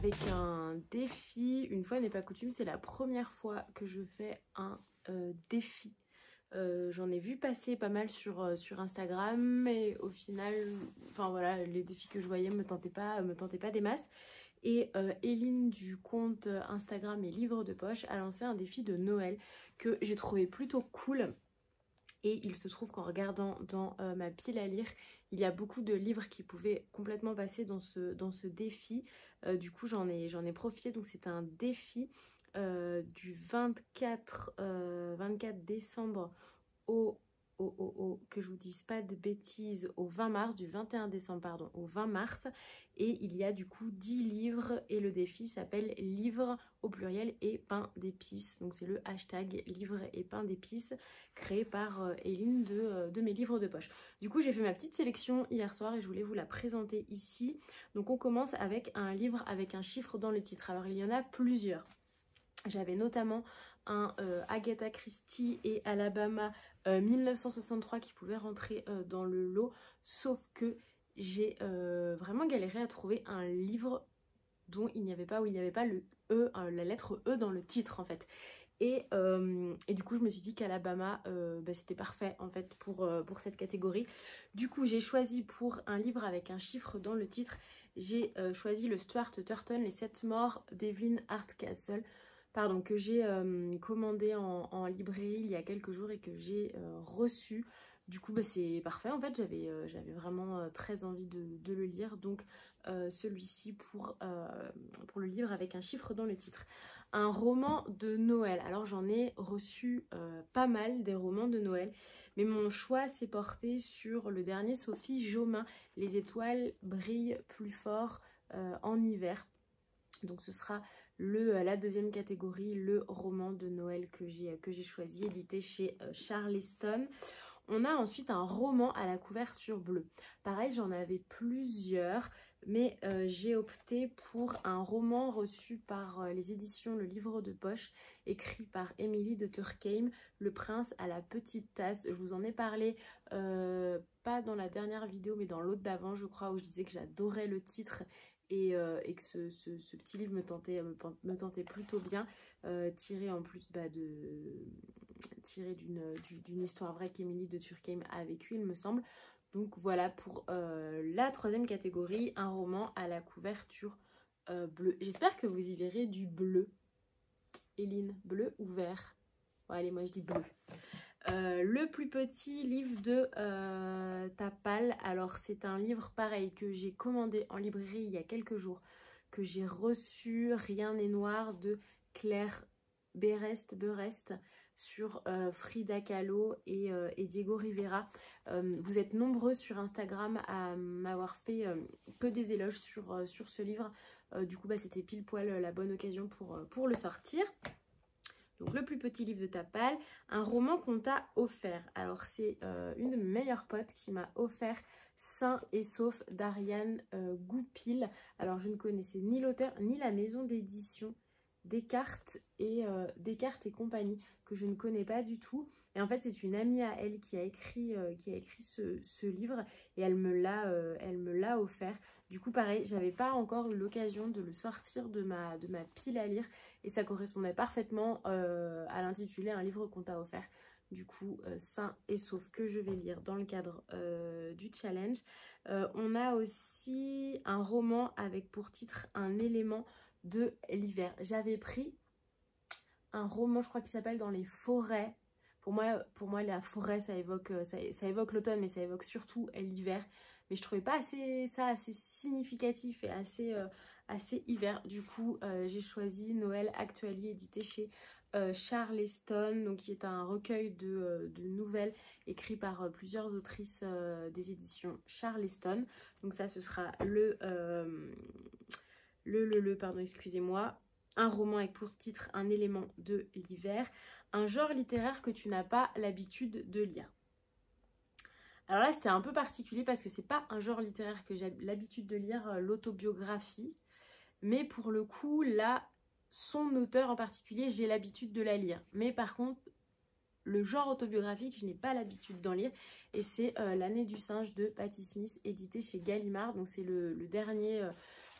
avec un défi. Une fois n'est pas coutume, c'est la première fois que je fais un défi. J'en ai vu passer pas mal sur Instagram, mais au final, enfin voilà, les défis que je voyais me tentaient pas des masses. Et Eline du compte Instagram et livres de poche a lancé un défi de Noël que j'ai trouvé plutôt cool. Et il se trouve qu'en regardant dans ma pile à lire, il y a beaucoup de livres qui pouvaient complètement passer dans ce défi. Du coup, j'en ai profité. Donc, c'est un défi du 24 décembre que je vous dise pas de bêtises, au 20 mars, du 21 décembre, pardon, au 20 mars. Et il y a du coup 10 livres et le défi s'appelle livres au pluriel et pain d'épices. Donc c'est le hashtag livres et pain d'épices créé par Eline de mes livres de poche. Du coup, j'ai fait ma petite sélection hier soir et je voulais vous la présenter ici. Donc on commence avec un livre avec un chiffre dans le titre. Alors il y en a plusieurs. J'avais notamment un Agatha Christie et Alabama 1963 qui pouvait rentrer dans le lot, sauf que j'ai vraiment galéré à trouver un livre dont il n'y avait pas, où il n'y avait pas le E, la lettre E dans le titre en fait. Et du coup je me suis dit qu'Alabama c'était parfait en fait pour cette catégorie. Du coup j'ai choisi pour un livre avec un chiffre dans le titre, j'ai choisi le Stuart Turton, Les 7 morts d'Evelyn Hardcastle. Pardon, que j'ai commandé en librairie il y a quelques jours et que j'ai reçu. Du coup, c'est parfait. En fait, j'avais vraiment très envie de le lire. Donc, celui-ci pour le livre avec un chiffre dans le titre. Un roman de Noël. Alors, j'en ai reçu pas mal des romans de Noël. Mais mon choix s'est porté sur le dernier Sophie Jomain. Les étoiles brillent plus fort en hiver. Donc, ce sera la deuxième catégorie, le roman de Noël que j'ai choisi, édité chez Charleston. On a ensuite un roman à la couverture bleue. Pareil, j'en avais plusieurs, mais j'ai opté pour un roman reçu par les éditions Le Livre de Poche, écrit par Émilie de Turckheim, Le Prince à la petite tasse. Je vous en ai parlé, pas dans la dernière vidéo, mais dans l'autre d'avant, je crois, où je disais que j'adorais le titre et que ce petit livre me tentait plutôt bien, tiré en plus d'une histoire vraie qu'Émilie de Turckheim a vécue, il me semble. Donc voilà pour la troisième catégorie, un roman à la couverture bleue. J'espère que vous y verrez du bleu. Eline, bleu ou vert? Bon, allez, moi je dis bleu. Le plus petit livre de Tapal. Alors c'est un livre pareil que j'ai commandé en librairie il y a quelques jours, que j'ai reçu, Rien n'est noir, de Claire Berest sur Frida Kahlo et Diego Rivera. Vous êtes nombreux sur Instagram à m'avoir fait peu des éloges sur ce livre. Du coup c'était pile poil la bonne occasion pour le sortir. Donc le plus petit livre de Tapal, un roman qu'on t'a offert. Alors c'est une de mes meilleures potes qui m'a offert Sain et Sauf d'Ariane Goupil. Alors je ne connaissais ni l'auteur ni la maison d'édition, Descartes et compagnie, que je ne connais pas du tout. Et en fait c'est une amie à elle qui a écrit ce livre et elle me l'a offert. Du coup pareil, j'avais pas encore eu l'occasion de le sortir de ma pile à lire. Et ça correspondait parfaitement à l'intitulé, un livre qu'on t'a offert. Du coup, Sain et Sauf, que je vais lire dans le cadre du challenge. On a aussi un roman avec pour titre Un élément de l'hiver. J'avais pris un roman, je crois qu'il s'appelle Dans les forêts. Pour moi, la forêt, ça évoque l'automne, mais ça évoque surtout l'hiver. Mais je trouvais pas ça assez significatif et assez hiver. Du coup, j'ai choisi Noël Actually, édité chez Charleston, donc qui est un recueil de nouvelles écrit par plusieurs autrices des éditions Charleston. Donc ça, ce sera pardon, excusez-moi, un roman avec pour titre Un élément de l'hiver, un genre littéraire que tu n'as pas l'habitude de lire. Alors là, c'était un peu particulier parce que c'est pas un genre littéraire que j'ai l'habitude de lire, l'autobiographie. Mais pour le coup, là, son auteur en particulier, j'ai l'habitude de la lire. Mais par contre, le genre autobiographique, je n'ai pas l'habitude d'en lire. Et c'est L'année du singe de Patti Smith, édité chez Gallimard. Donc c'est le dernier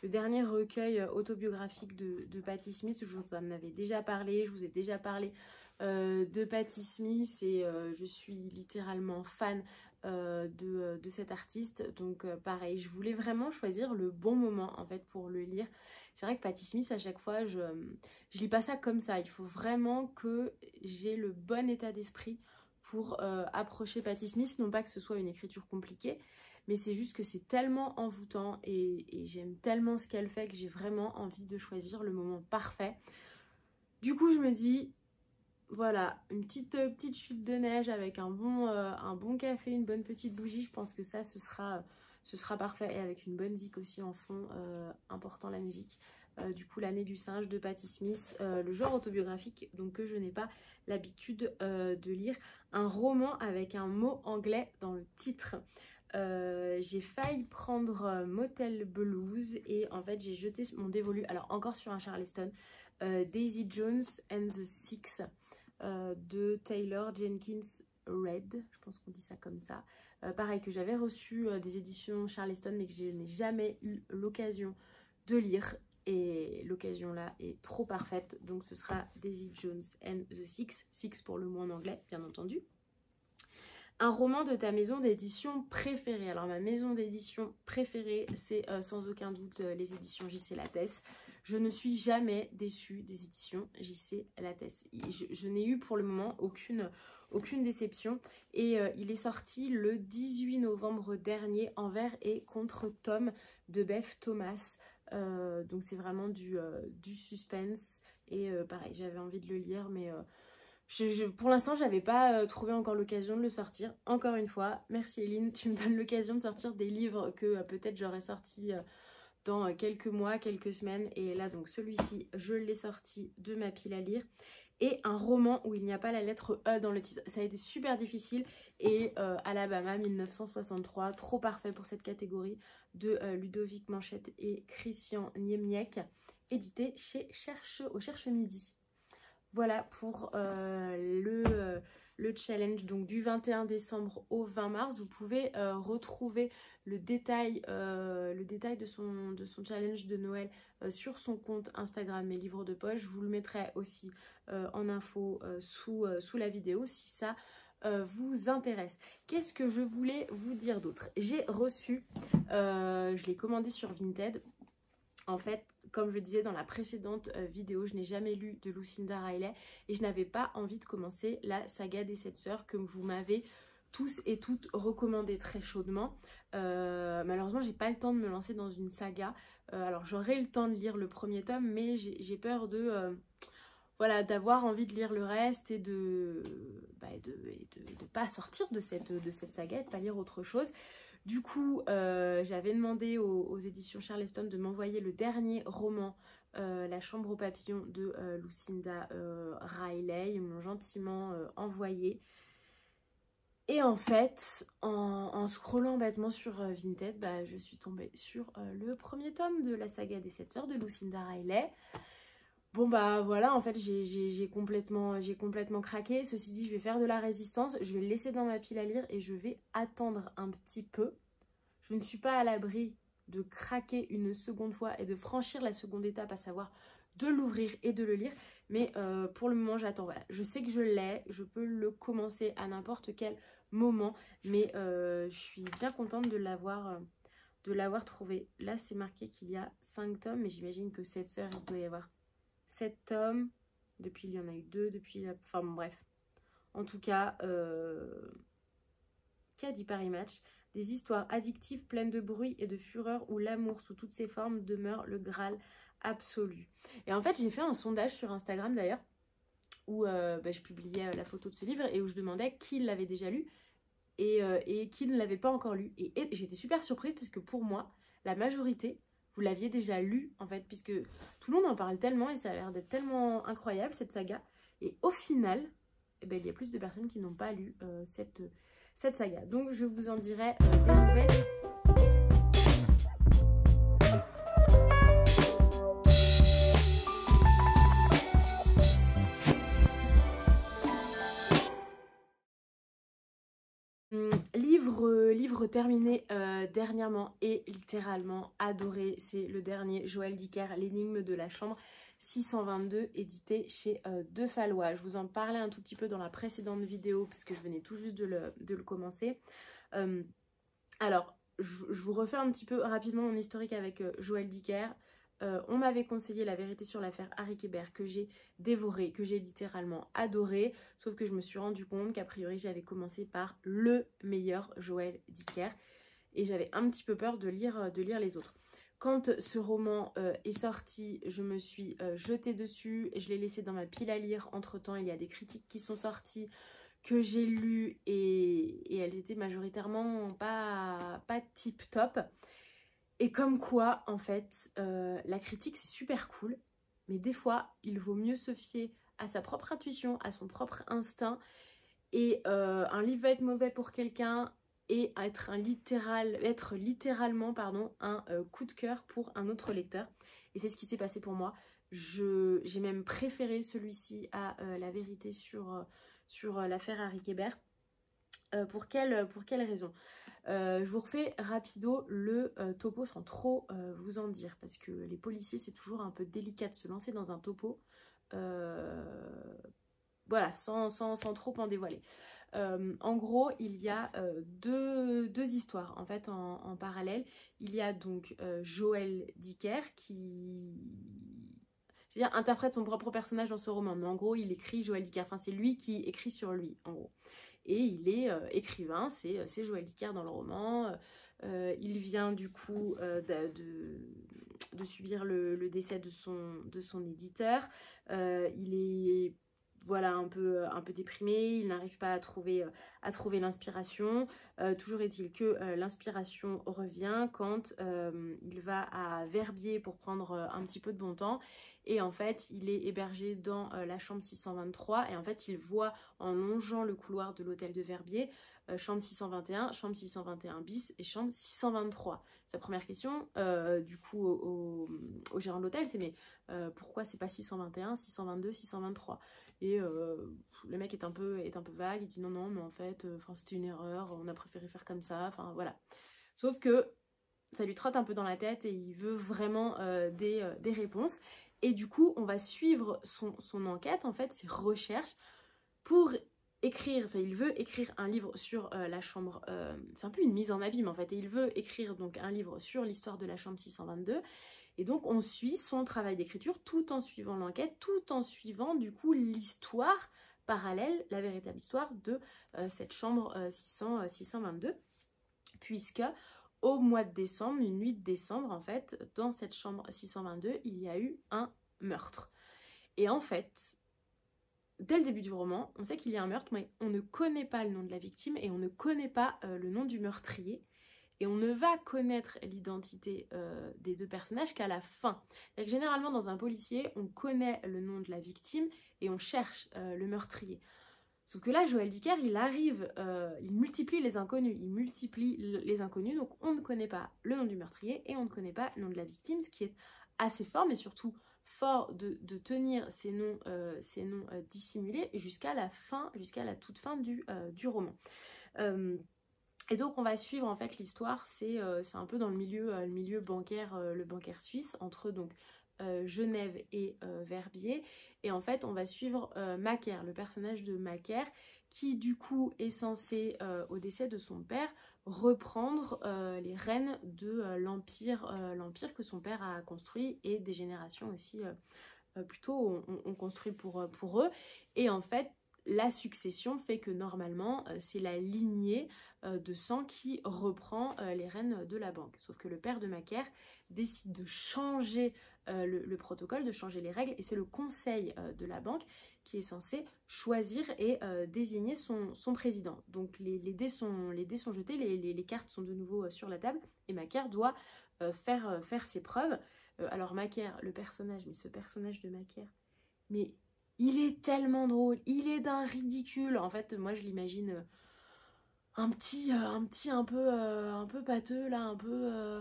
le dernier recueil autobiographique de Patti Smith. Je vous en avais déjà parlé, je vous ai déjà parlé de Patti Smith et je suis littéralement fan de cet artiste. Donc pareil, je voulais vraiment choisir le bon moment en fait pour le lire. C'est vrai que Patti Smith, à chaque fois, je lis pas ça comme ça. Il faut vraiment que j'ai le bon état d'esprit pour approcher Patti Smith. Non pas que ce soit une écriture compliquée, mais c'est juste que c'est tellement envoûtant et j'aime tellement ce qu'elle fait que j'ai vraiment envie de choisir le moment parfait. Du coup, je me dis, voilà, une petite chute de neige avec un bon café, une bonne petite bougie. Je pense que ça, ce sera parfait. Et avec une bonne zik aussi en fond, important la musique. Du coup, L'année du singe de Patti Smith, le genre autobiographique donc que je n'ai pas l'habitude de lire. Un roman avec un mot anglais dans le titre. J'ai failli prendre Motel Blues et en fait j'ai jeté mon dévolu, alors encore sur un Charleston, Daisy Jones and the Six de Taylor Jenkins Reid, je pense qu'on dit ça comme ça. Pareil, que j'avais reçu des éditions Charleston mais que je n'ai jamais eu l'occasion de lire. Et l'occasion là est trop parfaite, donc ce sera Daisy Jones and the Six, Six pour le mot en anglais bien entendu. Un roman de ta maison d'édition préférée. Alors ma maison d'édition préférée, c'est sans aucun doute les éditions J.C. Lattès. Je ne suis jamais déçue des éditions J.C. Lattès. Je n'ai eu pour le moment aucune déception. Et il est sorti le 18 novembre dernier, Envers et contre Tom de Beth Thomas. Donc c'est vraiment du suspense. Et pareil, j'avais envie de le lire, mais... pour l'instant, j'avais pas trouvé encore l'occasion de le sortir. Encore une fois, merci Eline, tu me donnes l'occasion de sortir des livres que peut-être j'aurais sortis dans quelques mois, quelques semaines. Et là, donc celui-ci, je l'ai sorti de ma pile à lire. Et un roman où il n'y a pas la lettre E dans le titre. Ça a été super difficile. Et Alabama 1963, trop parfait pour cette catégorie, de Ludovic Manchette et Christian Niemiec, édité chez au Cherche Midi. Voilà pour le challenge donc du 21 décembre au 20 mars. Vous pouvez retrouver le détail de son challenge de Noël sur son compte Instagram Mes Livres de Poche. Je vous le mettrai aussi en info sous la vidéo si ça vous intéresse. Qu'est-ce que je voulais vous dire d'autre? J'ai reçu, je l'ai commandé sur Vinted. En fait, comme je le disais dans la précédente vidéo, je n'ai jamais lu de Lucinda Riley et je n'avais pas envie de commencer la saga des 7 sœurs que vous m'avez tous et toutes recommandé très chaudement. Malheureusement, j'ai pas le temps de me lancer dans une saga. Alors, j'aurai le temps de lire le premier tome, mais j'ai peur de... voilà, d'avoir envie de lire le reste et de pas sortir de cette saga et de pas lire autre chose. Du coup, j'avais demandé aux éditions Charleston de m'envoyer le dernier roman, La chambre aux papillons de Lucinda Riley. Ils m'ont gentiment envoyé. Et en fait, en scrollant bêtement sur Vinted, je suis tombée sur le premier tome de la saga des 7 sœurs de Lucinda Riley. Bon voilà, en fait j'ai complètement craqué. Ceci dit, je vais faire de la résistance, je vais le laisser dans ma pile à lire et je vais attendre un petit peu. Je ne suis pas à l'abri de craquer une seconde fois et de franchir la seconde étape, à savoir de l'ouvrir et de le lire. Mais pour le moment j'attends, voilà. Je sais que je l'ai, je peux le commencer à n'importe quel moment. Mais je suis bien contente de l'avoir trouvé. Là c'est marqué qu'il y a 5 tomes, mais j'imagine que 7 sœurs, il doit y avoir 7 tomes, depuis il y en a eu 2, enfin bon, bref. En tout cas, qu'a dit Paris Match? Des histoires addictives pleines de bruit et de fureur où l'amour sous toutes ses formes demeure le Graal absolu. Et en fait, j'ai fait un sondage sur Instagram d'ailleurs, où je publiais la photo de ce livre et où je demandais qui l'avait déjà lu et qui ne l'avait pas encore lu. Et j'étais super surprise parce que pour moi, la majorité... vous l'aviez déjà lu en fait, puisque tout le monde en parle tellement et ça a l'air d'être tellement incroyable cette saga. Et au final, il y a plus de personnes qui n'ont pas lu cette saga. Donc je vous en dirai des nouvelles. livre terminé dernièrement et littéralement adoré, c'est le dernier, Joël Dicker, L'énigme de la chambre 622, édité chez De Fallois. Je vous en parlais un tout petit peu dans la précédente vidéo parce que je venais tout juste de le commencer. Alors, je vous refais un petit peu rapidement mon historique avec Joël Dicker. On m'avait conseillé La vérité sur l'affaire Harry Kéber, que j'ai dévoré, que j'ai littéralement adoré, sauf que je me suis rendu compte qu'a priori j'avais commencé par le meilleur Joël Dicker et j'avais un petit peu peur de lire les autres. Quand ce roman est sorti, je me suis jetée dessus et je l'ai laissé dans ma pile à lire. Entre temps, il y a des critiques qui sont sorties que j'ai lues et elles étaient majoritairement pas tip top. Et comme quoi, en fait, la critique, c'est super cool, mais des fois, il vaut mieux se fier à sa propre intuition, à son propre instinct, et un livre va être mauvais pour quelqu'un, et être littéralement un coup de cœur pour un autre lecteur. Et c'est ce qui s'est passé pour moi. J'ai même préféré celui-ci à La vérité sur l'affaire Harry Kéber. Pour quelle raison ? Je vous refais rapido le topo sans trop vous en dire, parce que les policiers, c'est toujours un peu délicat de se lancer dans un topo. Voilà, sans trop en dévoiler. En gros, il y a deux histoires en fait en parallèle. Il y a donc Joël Dicker qui interprète son propre personnage dans ce roman, mais en gros, il écrit Joël Dicker. Enfin, c'est lui qui écrit sur lui, en gros. Et il est écrivain, c'est Joël Dicker dans le roman. Il vient du coup de subir le décès de son éditeur. Il est voilà, un peu déprimé, il n'arrive pas à trouver l'inspiration. Toujours est-il que l'inspiration revient quand il va à Verbier pour prendre un petit peu de bon temps. Et en fait, il est hébergé dans la chambre 623. Et en fait, il voit en longeant le couloir de l'hôtel de Verbier, chambre 621, chambre 621 bis et chambre 623. Sa première question, du coup, au gérant de l'hôtel, c'est mais pourquoi c'est pas 621, 622, 623 ? Et le mec est un peu vague, il dit non, mais en fait, c'était une erreur, on a préféré faire comme ça, enfin voilà. Sauf que ça lui trotte un peu dans la tête et il veut vraiment des réponses. Et du coup, on va suivre son enquête, en fait, ses recherches pour écrire, enfin il veut écrire un livre sur la chambre, c'est un peu une mise en abîme en fait, et il veut écrire donc un livre sur l'histoire de la chambre 622. Et donc on suit son travail d'écriture tout en suivant l'enquête, tout en suivant du coup l'histoire parallèle, la véritable histoire de cette chambre 622, puisque au mois de décembre, une nuit de décembre en fait, dans cette chambre 622, il y a eu un meurtre. Et en fait, dès le début du roman, on sait qu'il y a un meurtre, mais on ne connaît pas le nom de la victime et on ne connaît pas le nom du meurtrier. Et on ne va connaître l'identité des deux personnages qu'à la fin. C'est-à-dire que généralement, dans un policier, on connaît le nom de la victime et on cherche le meurtrier. Sauf que là, Joël Dicker, il multiplie les inconnus. Donc on ne connaît pas le nom du meurtrier et on ne connaît pas le nom de la victime, ce qui est assez fort, mais surtout fort de tenir ces noms dissimulés jusqu'à la toute fin du roman. Et donc on va suivre en fait l'histoire, c'est un peu dans le milieu bancaire, le bancaire suisse, entre donc Genève et Verbier. Et en fait on va suivre Macaire, le personnage de Macaire, qui du coup est censé, au décès de son père, reprendre les rênes de l'empire que son père a construit, et des générations aussi plutôt ont construit pour eux. Et en fait la succession fait que normalement c'est la lignée de sang qui reprend les rênes de la banque. Sauf que le père de Macaire décide de changer le protocole, de changer les règles, et c'est le conseil de la banque qui est censé choisir et désigner son président. Donc les dés sont jetés, les cartes sont de nouveau sur la table, et Macaire doit faire ses preuves. Alors Macaire, ce personnage de Macaire, mais il est tellement drôle, il est d'un ridicule. En fait, moi je l'imagine un peu pâteux là, un peu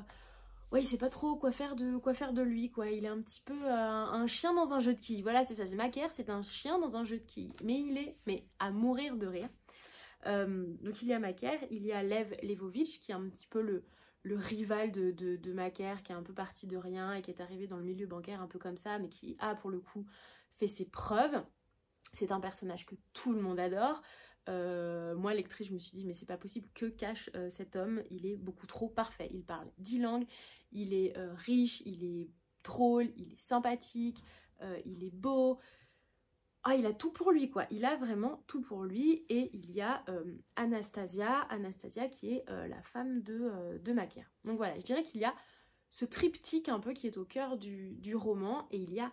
ouais, il sait pas trop quoi faire de lui, quoi. Il est un petit peu un chien dans un jeu de quilles. Voilà, c'est ça, c'est Macaire, c'est un chien dans un jeu de quilles. Mais il est à mourir de rire. Donc il y a Macaire, il y a Lev Levovitch qui est un petit peu le rival de Macaire, qui est un peu parti de rien et qui est arrivé dans le milieu bancaire un peu comme ça, mais qui a pour le coup fait ses preuves. C'est un personnage que tout le monde adore. Moi, lectrice, je me suis dit, mais c'est pas possible, que cache cet homme? Il est beaucoup trop parfait. Il parle 10 langues, il est riche, il est drôle, il est sympathique, il est beau. Ah, il a tout pour lui, quoi. Il a vraiment tout pour lui. Et il y a Anastasia qui est la femme de Macaire. Donc voilà, je dirais qu'il y a ce triptyque un peu qui est au cœur du roman. Et il y a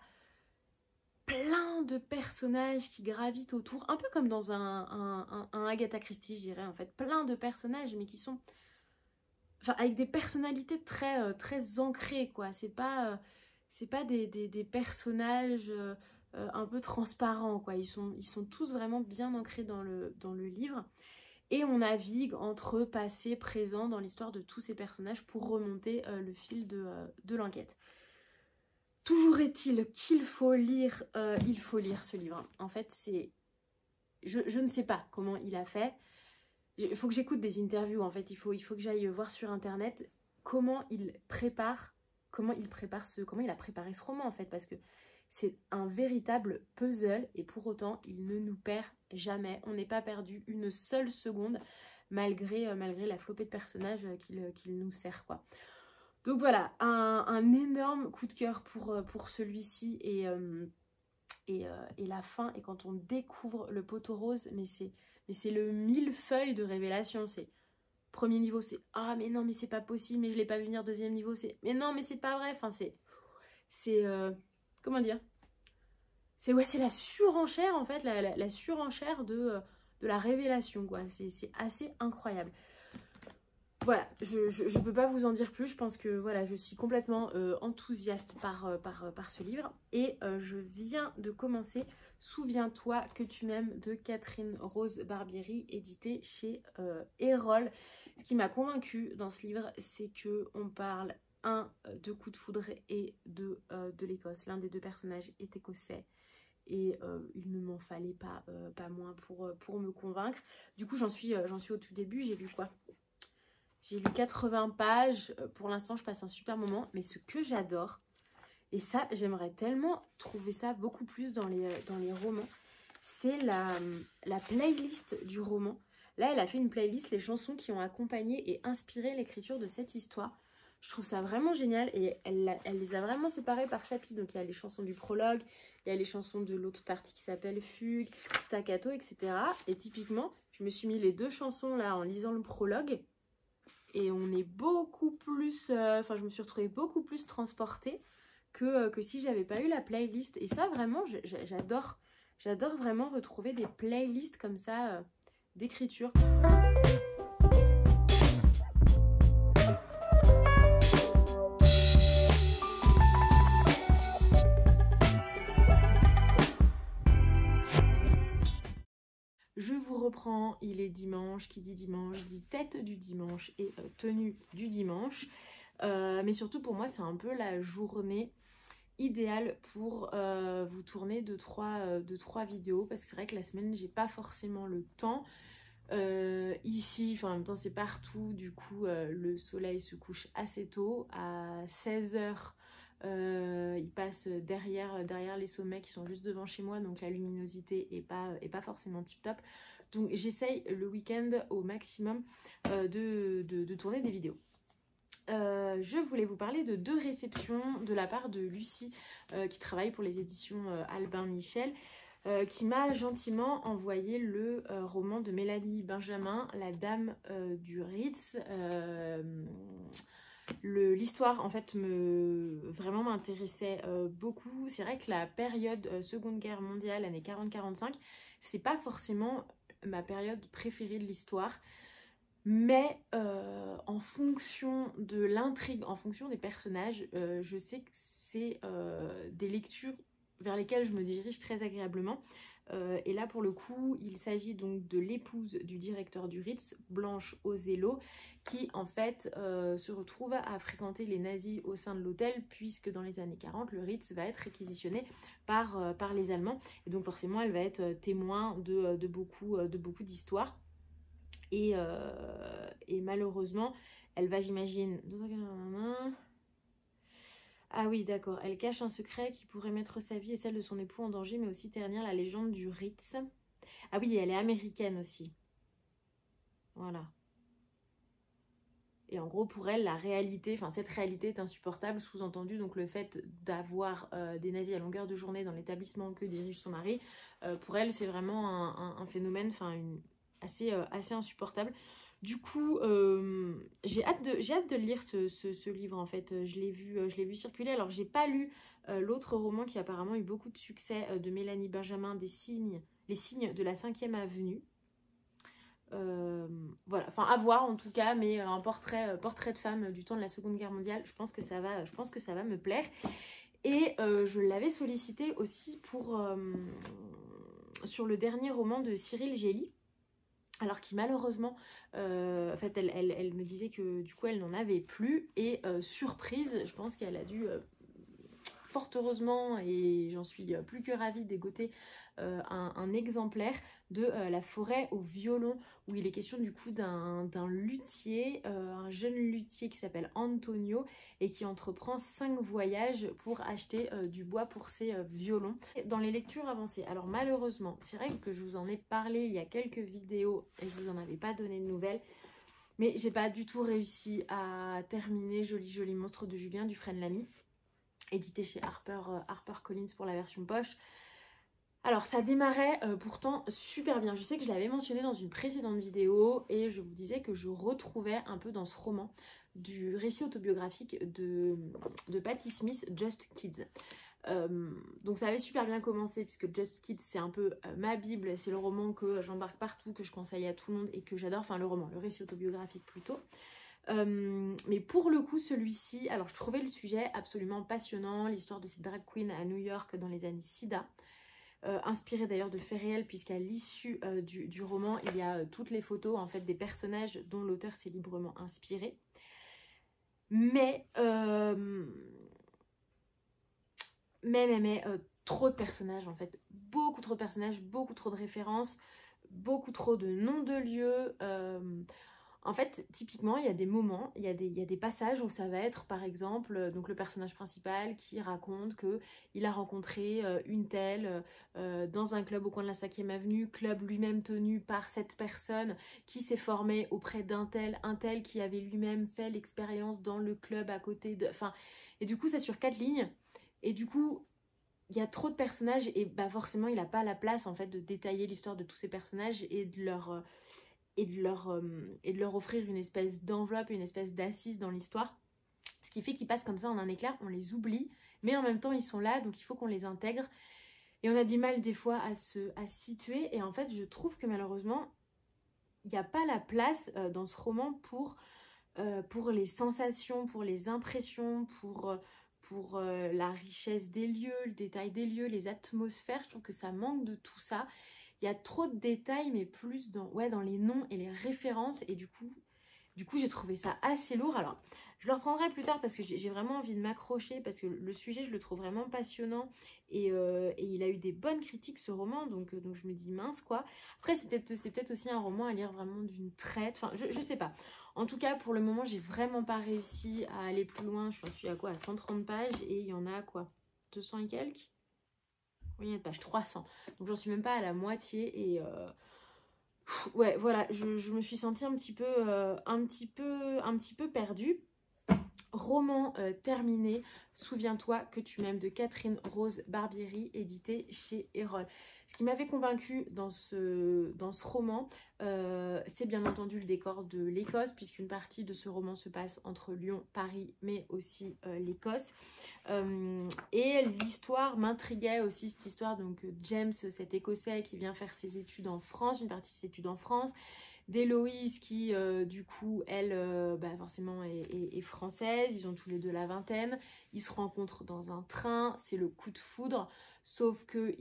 plein de personnages qui gravitent autour. Un peu comme dans un Agatha Christie, je dirais, en fait. Plein de personnages, mais qui sont... Enfin, avec des personnalités très, très ancrées, quoi. C'est pas des personnages... un peu transparent, quoi. Ils sont tous vraiment bien ancrés dans le livre. Et on navigue entre passé, présent dans l'histoire de tous ces personnages pour remonter le fil de l'enquête. Toujours est-il qu'il faut lire, il faut lire ce livre. En fait, c'est... Je ne sais pas comment il a fait. Il faut que j'écoute des interviews, en fait. Il faut que j'aille voir sur Internet comment il a préparé ce roman, en fait. Parce que c'est un véritable puzzle et pour autant, il ne nous perd jamais. On n'est pas perdu une seule seconde malgré la flopée de personnages qu'il nous sert, quoi. Donc voilà, un énorme coup de cœur pour celui-ci et la fin. Et quand on découvre le poteau rose, mais c'est le millefeuille de révélation. C'est premier niveau, c'est « Ah mais non, mais c'est pas possible, mais je l'ai pas vu venir ». Deuxième niveau, c'est « Mais non, mais c'est pas vrai ». Enfin, c'est comment dire, c'est la surenchère, en fait, la surenchère de la révélation, quoi. C'est assez incroyable. Voilà, je peux pas vous en dire plus. Je pense que voilà, je suis complètement enthousiaste par ce livre. Et je viens de commencer Souviens-toi que tu m'aimes de Catherine Rose Barbieri, édité chez Erol. Ce qui m'a convaincue dans ce livre, c'est qu'on parle de coup de foudre et de l'Écosse. L'un des deux personnages est écossais. Et il ne m'en fallait pas moins pour me convaincre. Du coup, j'en suis au tout début. J'ai lu quoi? J'ai lu 80 pages. Pour l'instant, je passe un super moment. Mais ce que j'adore, et ça, j'aimerais tellement trouver ça beaucoup plus dans les romans, c'est la playlist du roman. Là, elle a fait une playlist, les chansons qui ont accompagné et inspiré l'écriture de cette histoire. Je trouve ça vraiment génial et elle les a vraiment séparées par chapitre. Donc il y a les chansons du prologue, il y a les chansons de l'autre partie qui s'appelle Fugue, Staccato, etc. Et typiquement, je me suis mis les deux chansons là en lisant le prologue. Et on est beaucoup plus... Enfin, je me suis retrouvée beaucoup plus transportée que si j'avais pas eu la playlist. Et ça, vraiment, j'adore. J'adore vraiment retrouver des playlists comme ça d'écriture. Je vous reprends, il est dimanche, qui dit dimanche dit tête du dimanche et tenue du dimanche. Mais surtout pour moi, c'est un peu la journée idéale pour vous tourner deux, trois vidéos. Parce que c'est vrai que la semaine, j'ai pas forcément le temps. Ici, enfin en même temps c'est partout, du coup le soleil se couche assez tôt, à 16 h. Il passe derrière les sommets qui sont juste devant chez moi, donc la luminosité est pas forcément tip top. Donc j'essaye le week-end au maximum de tourner des vidéos. Je voulais vous parler de 2 réceptions de la part de Lucie qui travaille pour les éditions Albin Michel, qui m'a gentiment envoyé le roman de Mélanie Benjamin, La Dame du Ritz. L'histoire en fait vraiment m'intéressait beaucoup. C'est vrai que la période Seconde Guerre mondiale, années 40-45, c'est pas forcément ma période préférée de l'histoire. Mais en fonction de l'intrigue, en fonction des personnages, je sais que c'est des lectures vers lesquelles je me dirige très agréablement. Et là, pour le coup, il s'agit donc de l'épouse du directeur du Ritz, Blanche Ozello, qui en fait se retrouve à fréquenter les nazis au sein de l'hôtel, puisque dans les années 40, le Ritz va être réquisitionné par les Allemands. Et donc forcément, elle va être témoin de beaucoup d'histoires. Et malheureusement, elle va, j'imagine... Ah oui, d'accord. Elle cache un secret qui pourrait mettre sa vie et celle de son époux en danger, mais aussi ternir la légende du Ritz. Ah oui, et elle est américaine aussi. Voilà. Et en gros, pour elle, la réalité, enfin cette réalité est insupportable, sous-entendu donc le fait d'avoir des nazis à longueur de journée dans l'établissement que dirige son mari, pour elle, c'est vraiment un phénomène, enfin assez insupportable. Du coup, j'ai hâte de lire ce livre en fait. Je l'ai vu circuler. Alors, j'ai pas lu l'autre roman qui apparemment eu beaucoup de succès de Mélanie Benjamin, Les signes de la 5e avenue. Voilà, enfin à voir en tout cas, mais un portrait de femme du temps de la Seconde Guerre mondiale, je pense que ça va me plaire. Et je l'avais sollicité aussi sur le dernier roman de Cyril Gély, alors qui malheureusement, en fait elle me disait que du coup elle n'en avait plus, et surprise, je pense qu'elle a dû fort heureusement, et j'en suis plus que ravie, dégoter un exemplaire de La forêt au violon, où il est question du coup d'un luthier, un jeune luthier qui s'appelle Antonio, et qui entreprend 5 voyages pour acheter du bois pour ses violons. Dans les lectures avancées, alors malheureusement, c'est vrai que je vous en ai parlé il y a quelques vidéos et je vous en avais pas donné de nouvelles, mais j'ai pas du tout réussi à terminer Joli monstre de Julien Dufresne-Lamy, édité chez HarperCollins pour la version poche. Alors ça démarrait pourtant super bien. Je sais que je l'avais mentionné dans une précédente vidéo et je vous disais que je retrouvais un peu dans ce roman du récit autobiographique de Patti Smith, Just Kids. Donc ça avait super bien commencé puisque Just Kids c'est un peu ma bible, c'est le roman que j'embarque partout, que je conseille à tout le monde et que j'adore, enfin le récit autobiographique plutôt. Mais pour le coup celui-ci, alors je trouvais le sujet absolument passionnant, l'histoire de ces drag queens à New York dans les années SIDA, inspiré d'ailleurs de faits réels, puisqu'à l'issue du roman il y a toutes les photos en fait des personnages dont l'auteur s'est librement inspiré. Mais trop de personnages en fait, beaucoup trop de personnages, beaucoup trop de références, beaucoup trop de noms de lieux. En fait, typiquement, il y a des moments, il y a des passages où ça va être, par exemple, donc le personnage principal qui raconte qu'il a rencontré une telle dans un club au coin de la 5e avenue, club lui-même tenu par cette personne qui s'est formée auprès un tel qui avait lui-même fait l'expérience dans le club à côté de... Enfin, et du coup, c'est sur 4 lignes. Et du coup, il y a trop de personnages et bah forcément, il n'a pas la place en fait de détailler l'histoire de tous ces personnages et de leur offrir une espèce d'enveloppe, une espèce d'assise dans l'histoire. Ce qui fait qu'ils passent comme ça en un éclair, on les oublie, mais en même temps ils sont là, donc il faut qu'on les intègre. Et on a du mal des fois à situer, et en fait je trouve que malheureusement, il n'y a pas la place dans ce roman pour les sensations, pour les impressions, pour la richesse des lieux, le détail des lieux, les atmosphères. Je trouve que ça manque de tout ça. Il y a trop de détails, mais plus dans les noms et les références. Et du coup, j'ai trouvé ça assez lourd. Alors, je le reprendrai plus tard parce que j'ai vraiment envie de m'accrocher, parce que le sujet, je le trouve vraiment passionnant. Et il a eu des bonnes critiques, ce roman. Donc je me dis, mince, quoi. Après, c'est peut-être aussi un roman à lire vraiment d'une traite. Enfin, je sais pas. En tout cas, pour le moment, j'ai vraiment pas réussi à aller plus loin. Je suis à quoi? À 130 pages. Et il y en a, quoi? 200 et quelques? Oui, il y a de page 300. Donc j'en suis même pas à la moitié. Et ouais, voilà, je me suis sentie un petit peu perdue. Roman terminé, Souviens-toi que tu m'aimes, de Catherine Rose Barbieri, édité chez Erol. Ce qui m'avait convaincue dans ce roman, c'est bien entendu le décor de l'Écosse, puisqu'une partie de ce roman se passe entre Lyon, Paris, mais aussi l'Écosse. Et l'histoire m'intriguait aussi, cette histoire, donc James, cet Écossais qui vient faire ses études en France, une partie de ses études en France, d'Héloïse qui du coup elle forcément est française, ils ont tous les deux la vingtaine, ils se rencontrent dans un train, c'est le coup de foudre, sauf que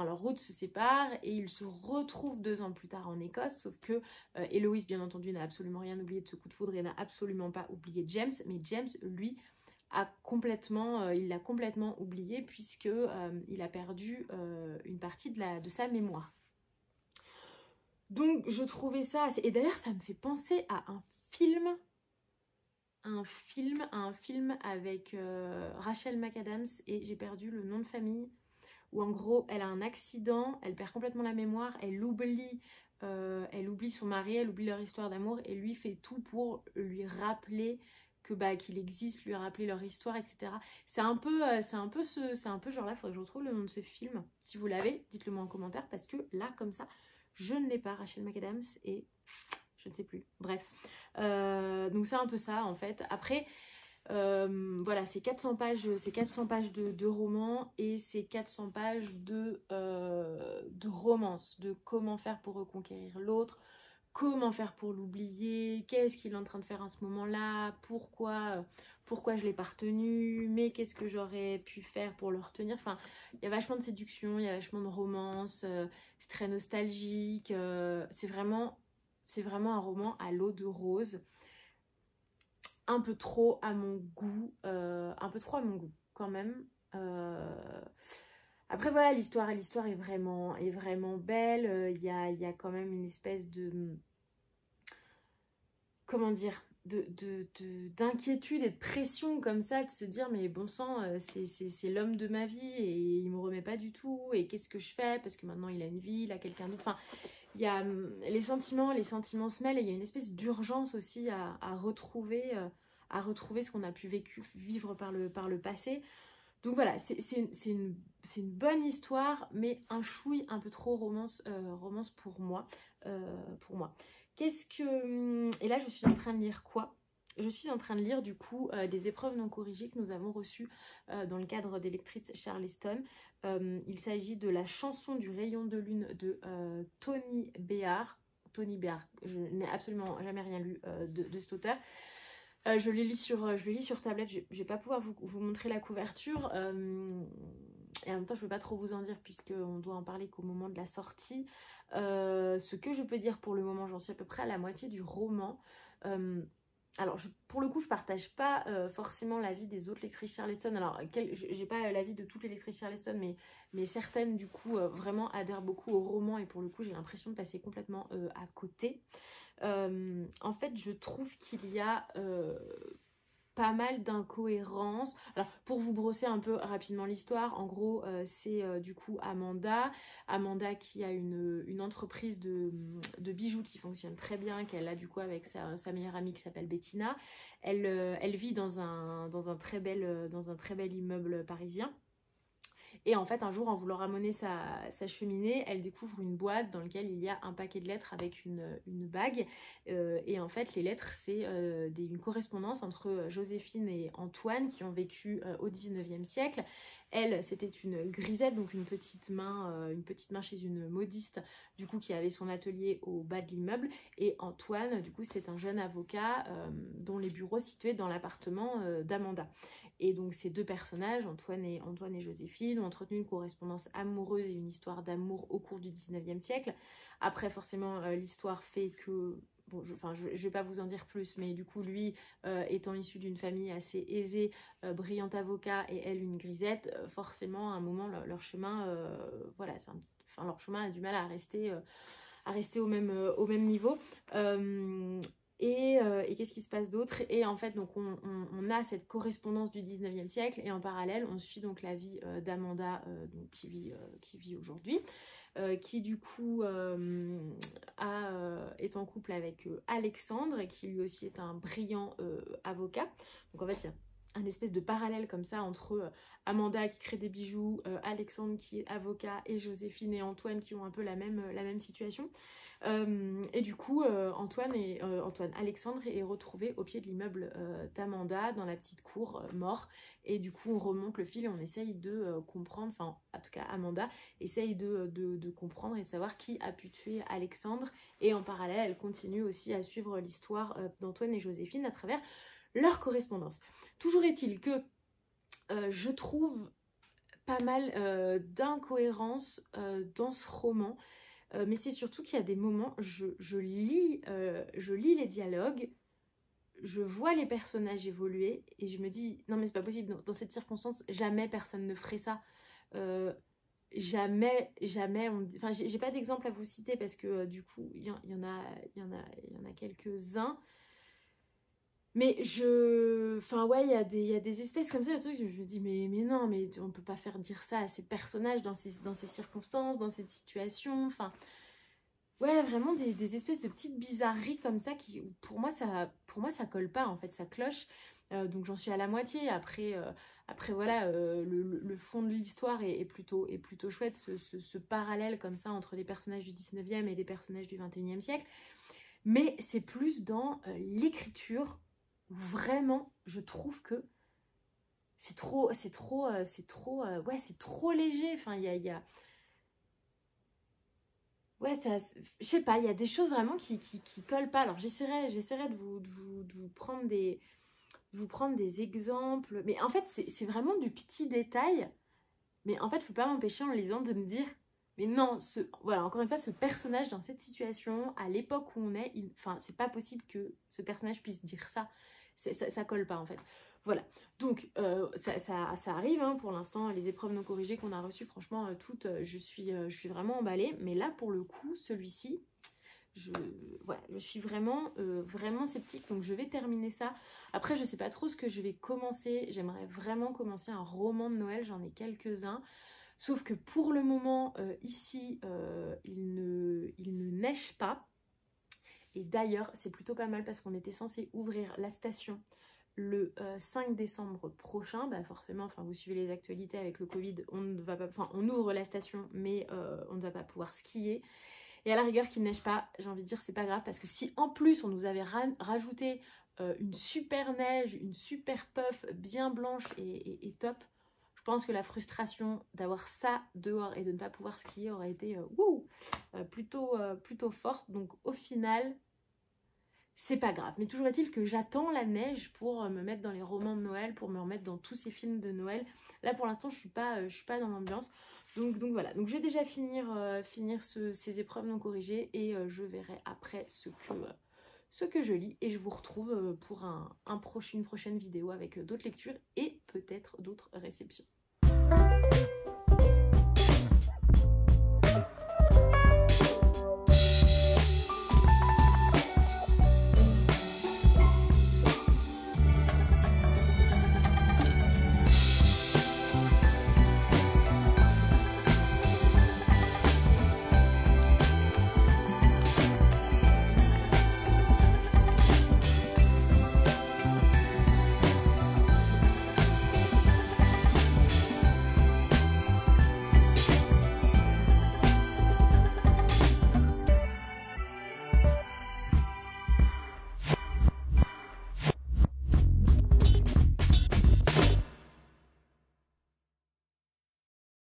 leur route se sépare et ils se retrouvent 2 ans plus tard en Écosse, sauf que Héloïse bien entendu n'a absolument rien oublié de ce coup de foudre et n'a absolument pas oublié James, mais James lui il l'a complètement oublié puisque il a perdu une partie de sa mémoire. Donc je trouvais ça assez... Et d'ailleurs ça me fait penser à un film avec Rachel McAdams et j'ai perdu le nom de famille, où en gros elle a un accident, elle perd complètement la mémoire, elle oublie son mari, elle oublie leur histoire d'amour et lui fait tout pour lui rappeler que qu'il existe, lui rappeler leur histoire, etc. C'est un peu genre là, il faudrait que je retrouve le nom de ce film. Si vous l'avez, dites-le moi en commentaire parce que là comme ça, je ne l'ai pas, Rachel McAdams, et je ne sais plus. Bref. Donc c'est un peu ça en fait. Après, voilà, c'est 400 pages, de romans et c'est 400 pages de romance, de comment faire pour reconquérir l'autre, comment faire pour l'oublier, qu'est-ce qu'il est en train de faire à ce moment-là, pourquoi je l'ai pas retenu, mais qu'est-ce que j'aurais pu faire pour le retenir. Enfin, il y a vachement de séduction, il y a vachement de romance, c'est très nostalgique, c'est vraiment un roman à l'eau de rose, un peu trop à mon goût, quand même. Après voilà, l'histoire est vraiment belle. Il y a quand même une espèce de, comment dire, d'inquiétude et de pression comme ça, de se dire mais bon sang, c'est l'homme de ma vie et il me remet pas du tout, et qu'est-ce que je fais parce que maintenant il a une vie, il a quelqu'un d'autre. Enfin, il y a les sentiments se mêlent et il y a une espèce d'urgence aussi à retrouver ce qu'on a pu vivre par le passé. Donc voilà, c'est une bonne histoire, mais un chouille un peu trop romance pour moi. Et là, je suis en train de lire quoi? Je suis en train de lire du coup des épreuves non corrigées que nous avons reçues dans le cadre des lectrices Charleston. Il s'agit de la chanson du rayon de lune de Tony Béard. Tony Béard, je n'ai absolument jamais rien lu de cet auteur. Je le lis sur tablette, je vais pas pouvoir vous montrer la couverture. Et en même temps, je ne peux pas trop vous en dire puisqu'on doit en parler qu'au moment de la sortie. Ce que je peux dire pour le moment, j'en suis à peu près à la moitié du roman. Alors, pour le coup, je partage pas forcément l'avis des autres lectrices Charleston. Alors, j'ai pas l'avis de toutes les lectrices Charleston, mais certaines, du coup, vraiment adhèrent beaucoup au roman. Et pour le coup, j'ai l'impression de passer complètement à côté. En fait, je trouve qu'il y a pas mal d'incohérences. Alors, pour vous brosser un peu rapidement l'histoire, en gros, c'est du coup Amanda qui a une entreprise de bijoux qui fonctionne très bien, qu'elle a du coup avec sa meilleure amie qui s'appelle Bettina. Elle vit dans un très bel immeuble parisien. Et en fait, un jour, en voulant ramener sa cheminée, elle découvre une boîte dans laquelle il y a un paquet de lettres avec une bague. Et en fait, les lettres, c'est une correspondance entre Joséphine et Antoine qui ont vécu au 19e siècle. Elle, c'était une grisette, donc une petite main chez une modiste, du coup, qui avait son atelier au bas de l'immeuble. Et Antoine, du coup, c'était un jeune avocat dont les bureaux situaient dans l'appartement d'Amanda. Et donc ces deux personnages, Antoine et Joséphine, ont entretenu une correspondance amoureuse et une histoire d'amour au cours du 19e siècle. Après, forcément, l'histoire fait que... Bon, je vais pas vous en dire plus, mais du coup, lui, étant issu d'une famille assez aisée, brillant avocat, et elle, une grisette, forcément, à un moment, leur chemin, voilà, leur chemin a du mal à rester au même niveau. Et qu'est-ce qui se passe d'autre? Et en fait, donc on a cette correspondance du 19e siècle, et en parallèle, on suit donc la vie d'Amanda, qui vit aujourd'hui, qui du coup est en couple avec Alexandre, qui lui aussi est un brillant avocat. Donc en fait, il y a un espèce de parallèle comme ça entre Amanda qui crée des bijoux, Alexandre qui est avocat, et Joséphine et Antoine qui ont un peu la même situation. Et du coup, Alexandre est retrouvé au pied de l'immeuble d'Amanda, dans la petite cour, mort. Et du coup, on remonte le fil et on essaye de comprendre, enfin, en tout cas, Amanda essaye de comprendre et de savoir qui a pu tuer Alexandre. Et en parallèle, elle continue aussi à suivre l'histoire d'Antoine et Joséphine à travers leur correspondance. Toujours est-il que je trouve pas mal d'incohérences dans ce roman. Mais c'est surtout qu'il y a des moments, je lis les dialogues, je vois les personnages évoluer et je me dis non mais c'est pas possible, dans cette circonstance jamais personne ne ferait ça. jamais, enfin j'ai pas d'exemple à vous citer parce que du coup il y en a quelques-uns. Mais enfin ouais, il y a des espèces comme ça, des trucs que je me dis, mais non, mais on peut pas faire dire ça à ces personnages dans ces circonstances, dans cette situation, enfin... Ouais, vraiment des espèces de petites bizarreries comme ça qui, pour moi, ça colle pas, en fait, ça cloche. Donc j'en suis à la moitié. Après voilà, le fond de l'histoire est plutôt chouette, ce parallèle comme ça entre les personnages du 19e et les personnages du 21e siècle. Mais c'est plus dans l'écriture où vraiment, je trouve que c'est trop léger. Enfin, il y a ouais, ça, je sais pas, il y a des choses vraiment qui collent pas. Alors j'essaierai de vous prendre des exemples. Mais en fait, c'est vraiment du petit détail. Mais en fait, faut pas m'empêcher en le lisant de me dire, mais non, voilà, encore une fois, ce personnage dans cette situation, à l'époque où on est, enfin, c'est pas possible que ce personnage puisse dire ça. Ça colle pas en fait. Voilà, donc ça arrive, hein, pour l'instant, les épreuves non corrigées qu'on a reçues, franchement, toutes, je suis vraiment emballée. Mais là, pour le coup, celui-ci, voilà, je suis vraiment sceptique, donc je vais terminer ça. Après, je sais pas trop ce que je vais commencer. J'aimerais vraiment commencer un roman de Noël, j'en ai quelques-uns. Sauf que pour le moment, ici, il ne neige pas. Et d'ailleurs, c'est plutôt pas mal parce qu'on était censé ouvrir la station le 5 décembre prochain. Bah forcément, enfin, vous suivez les actualités avec le Covid, on ne va pas, enfin, on ouvre la station, mais on ne va pas pouvoir skier. Et à la rigueur qu'il neige pas, j'ai envie de dire c'est pas grave parce que si en plus on nous avait rajouté une super neige, une super puff bien blanche et top, je pense que la frustration d'avoir ça dehors et de ne pas pouvoir skier aurait été plutôt forte. Donc au final, c'est pas grave. Mais toujours est-il que j'attends la neige pour me mettre dans les romans de Noël, pour me remettre dans tous ces films de Noël. Là pour l'instant je suis pas dans l'ambiance. Donc voilà, donc je vais déjà finir ces épreuves non corrigées et je verrai après ce que je lis et je vous retrouve pour une prochaine vidéo avec d'autres lectures et peut-être d'autres réceptions.